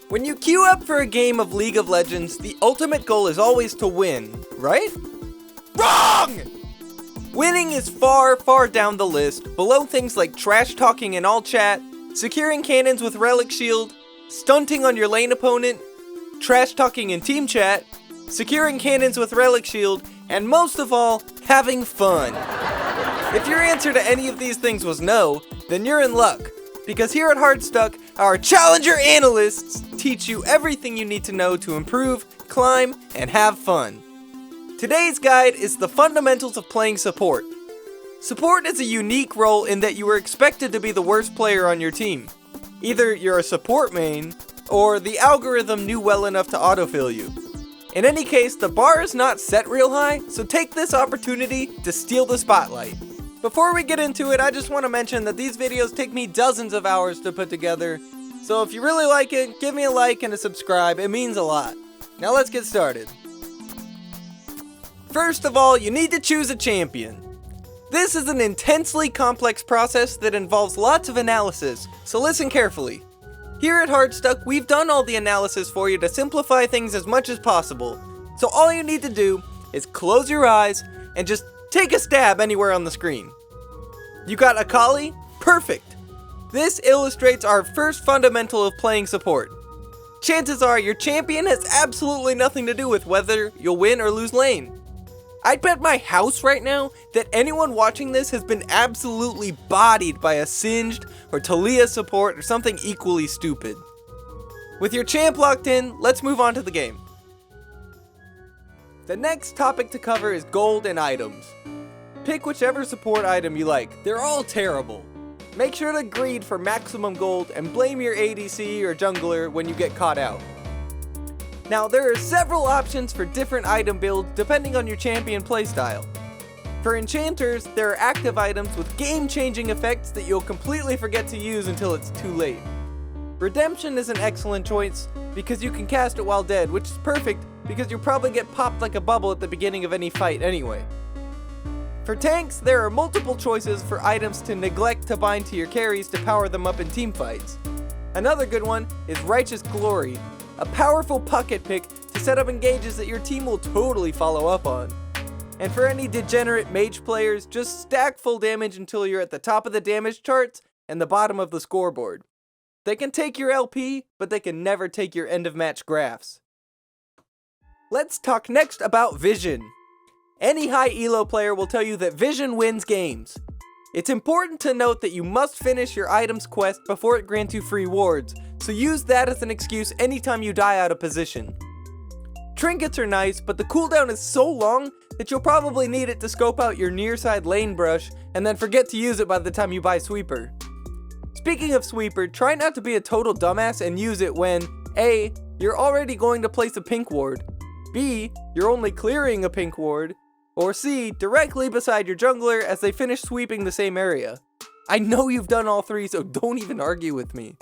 When you queue up for a game of League of Legends, the ultimate goal is always to win, right? Wrong! Winning is far, far down the list, below things like trash talking in all chat, securing cannons with Relic Shield, stunting on your lane opponent, trash talking in team chat, securing cannons with Relic Shield, and most of all, having fun. If your answer to any of these things was no, then you're in luck, because here at Hardstuck, our Challenger Analysts teach you everything you need to know to improve, climb, and have fun. Today's guide is the fundamentals of playing support. Support is a unique role in that you are expected to be the worst player on your team. Either you're a support main, or the algorithm knew well enough to autofill you. In any case, the bar is not set real high, so take this opportunity to steal the spotlight. Before we get into it, I just want to mention that these videos take me dozens of hours to put together, so if you really like it, give me a like and a subscribe, it means a lot. Now let's get started. First of all, you need to choose a champion. This is an intensely complex process that involves lots of analysis, so listen carefully. Here at Hardstuck, we've done all the analysis for you to simplify things as much as possible, so all you need to do is close your eyes and just take a stab anywhere on the screen. You got Akali? Perfect! This illustrates our first fundamental of playing support. Chances are your champion has absolutely nothing to do with whether you'll win or lose lane. I'd bet my house right now that anyone watching this has been absolutely bodied by a Singed or Talia support or something equally stupid. With your champ locked in, let's move on to the game. The next topic to cover is gold and items. Pick whichever support item you like, they're all terrible. Make sure to greed for maximum gold and blame your ADC or jungler when you get caught out. Now, there are several options for different item builds depending on your champion playstyle. For enchanters, there are active items with game-changing effects that you'll completely forget to use until it's too late. Redemption is an excellent choice because you can cast it while dead, which is perfect because you'll probably get popped like a bubble at the beginning of any fight anyway. For tanks, there are multiple choices for items to neglect to bind to your carries to power them up in teamfights. Another good one is Righteous Glory, a powerful pocket pick to set up engages that your team will totally follow up on. And for any degenerate mage players, just stack full damage until you're at the top of the damage charts and the bottom of the scoreboard. They can take your LP, but they can never take your end of match graphs. Let's talk next about Vision. Any high elo player will tell you that Vision wins games. It's important to note that you must finish your item's quest before it grants you free wards, so use that as an excuse anytime you die out of position. Trinkets are nice, but the cooldown is so long that you'll probably need it to scope out your near side lane brush and then forget to use it by the time you buy Sweeper. Speaking of Sweeper, try not to be a total dumbass and use it when A. You're already going to place a pink ward, B. You're only clearing a pink ward, or C. Directly beside your jungler as they finish sweeping the same area. I know you've done all three, so don't even argue with me.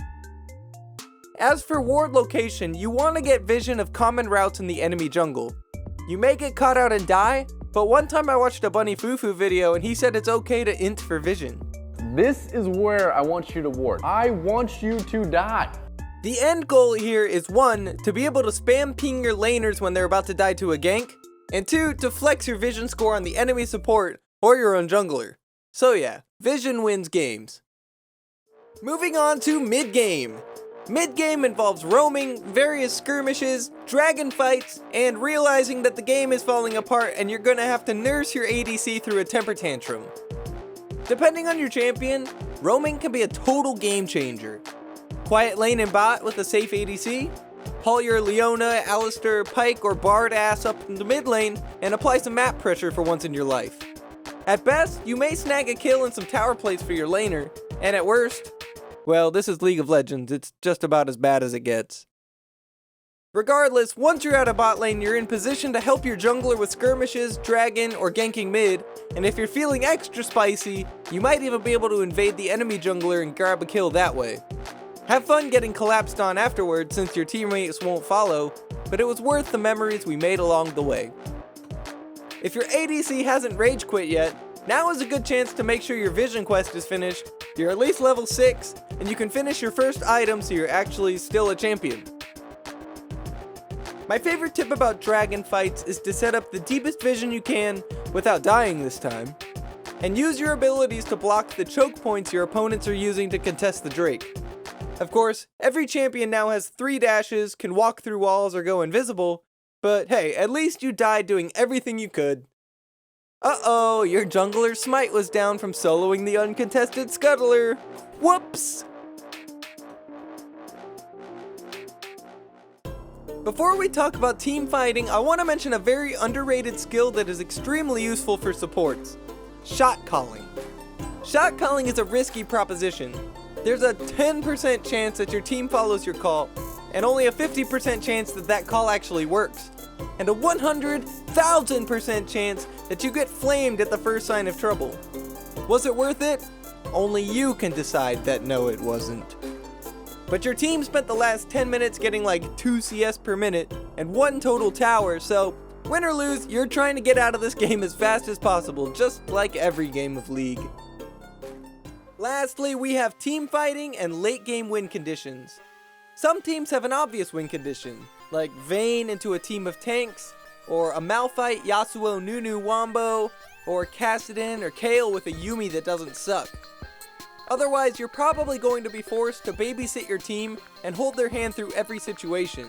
As for ward location, you want to get vision of common routes in the enemy jungle. You may get caught out and die, but one time I watched a Bunny Fufu video and he said it's okay to int for vision. This is where I want you to ward. I want you to die. The end goal here is 1. To be able to spam ping your laners when they're about to die to a gank, and 2. To flex your vision score on the enemy support or your own jungler. So yeah, vision wins games. Moving on to mid-game. Mid-game involves roaming, various skirmishes, dragon fights, and realizing that the game is falling apart and you're gonna have to nurse your ADC through a temper tantrum. Depending on your champion, roaming can be a total game changer. Quiet lane and bot with a safe ADC, haul your Leona, Alistar, Pyke, or Bard ass up in the mid lane and apply some map pressure for once in your life. At best, you may snag a kill and some tower plates for your laner, and at worst, well, this is League of Legends, it's just about as bad as it gets. Regardless, once you're out of bot lane, you're in position to help your jungler with skirmishes, dragon, or ganking mid, and if you're feeling extra spicy, you might even be able to invade the enemy jungler and grab a kill that way. Have fun getting collapsed on afterwards since your teammates won't follow, but it was worth the memories we made along the way. If your ADC hasn't rage quit yet, Now is a good chance to make sure your vision quest is finished, you're at least level 6, and you can finish your first item so you're actually still a champion. My favorite tip about dragon fights is to set up the deepest vision you can, without dying this time, and use your abilities to block the choke points your opponents are using to contest the Drake. Of course, every champion now has 3 dashes, can walk through walls or go invisible, but hey, at least you died doing everything you could. Uh-oh, your jungler's smite was down from soloing the uncontested scuttler. Whoops! Before we talk about team fighting, I want to mention a very underrated skill that is extremely useful for supports. Shot calling. Shot calling is a risky proposition. There's a 10% chance that your team follows your call, and only a 50% chance that that call actually works, and a 100,000% chance that you get flamed at the first sign of trouble. Was it worth it? Only you can decide that no, it wasn't. But your team spent the last 10 minutes getting like 2 CS per minute and 1 total tower, so win or lose, you're trying to get out of this game as fast as possible, just like every game of League. Lastly, we have team fighting and late game win conditions. Some teams have an obvious win condition, like Vayne into a team of tanks, or a Malphite Yasuo Nunu Wombo, or Kassadin or Kayle with a Yuumi that doesn't suck. Otherwise, you're probably going to be forced to babysit your team and hold their hand through every situation.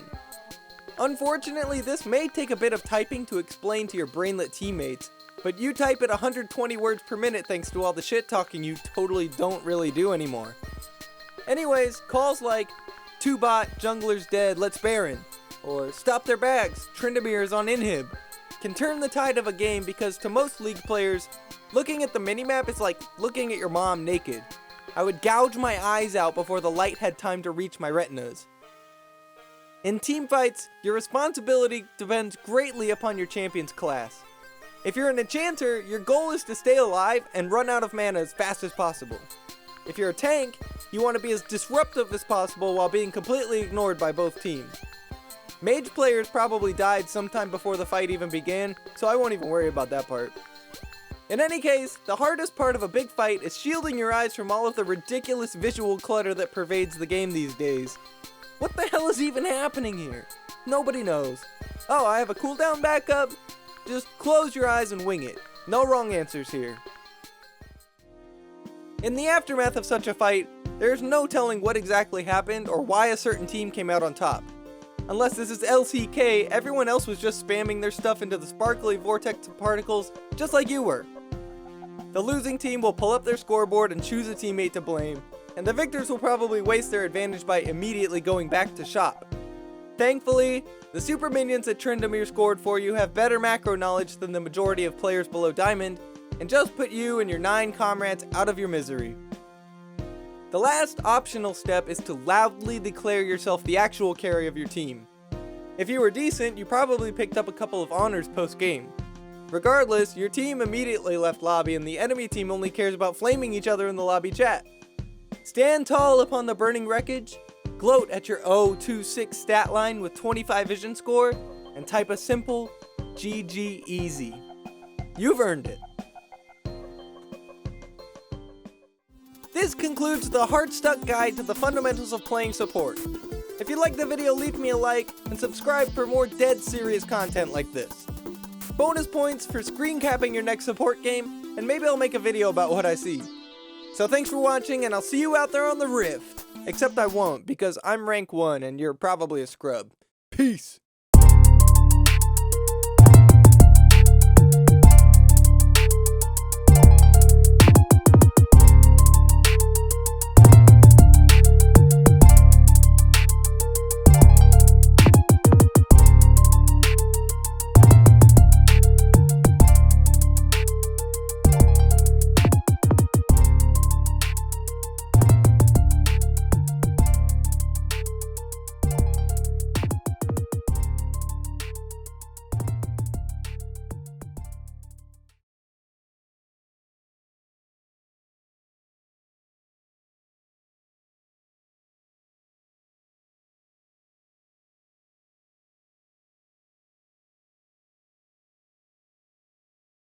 Unfortunately, this may take a bit of typing to explain to your brainlet teammates, but you type at 120 words per minute thanks to all the shit talking you totally don't really do anymore. Anyways, calls like 2-bot, jungler's dead, let's Baron, or stop their bags, Tryndamere is on inhib, can turn the tide of a game because to most League players, looking at the minimap is like looking at your mom naked. I would gouge my eyes out before the light had time to reach my retinas. In teamfights, your responsibility depends greatly upon your champion's class. If you're an enchanter, your goal is to stay alive and run out of mana as fast as possible. If you're a tank, you want to be as disruptive as possible while being completely ignored by both teams. Mage players probably died sometime before the fight even began, so I won't even worry about that part. In any case, the hardest part of a big fight is shielding your eyes from all of the ridiculous visual clutter that pervades the game these days. What the hell is even happening here? Nobody knows. Oh, I have a cooldown backup? Just close your eyes and wing it. No wrong answers here. In the aftermath of such a fight, there's no telling what exactly happened or why a certain team came out on top. Unless this is LCK, everyone else was just spamming their stuff into the sparkly vortex of particles, just like you were. The losing team will pull up their scoreboard and choose a teammate to blame, and the victors will probably waste their advantage by immediately going back to shop. Thankfully, the super minions that Tryndamere scored for you have better macro knowledge than the majority of players below Diamond, and just put you and your 9 comrades out of your misery. The last optional step is to loudly declare yourself the actual carry of your team. If you were decent, you probably picked up a couple of honors post-game. Regardless, your team immediately left lobby and the enemy team only cares about flaming each other in the lobby chat. Stand tall upon the burning wreckage, gloat at your 026 stat line with 25 vision score, and type a simple GG easy. You've earned it. This concludes the Hardstuck guide to the fundamentals of playing support. If you liked the video, leave me a like, and subscribe for more dead serious content like this. Bonus points for screen capping your next support game, and maybe I'll make a video about what I see. So thanks for watching, and I'll see you out there on the Rift. Except I won't, because I'm rank 1 and you're probably a scrub. Peace!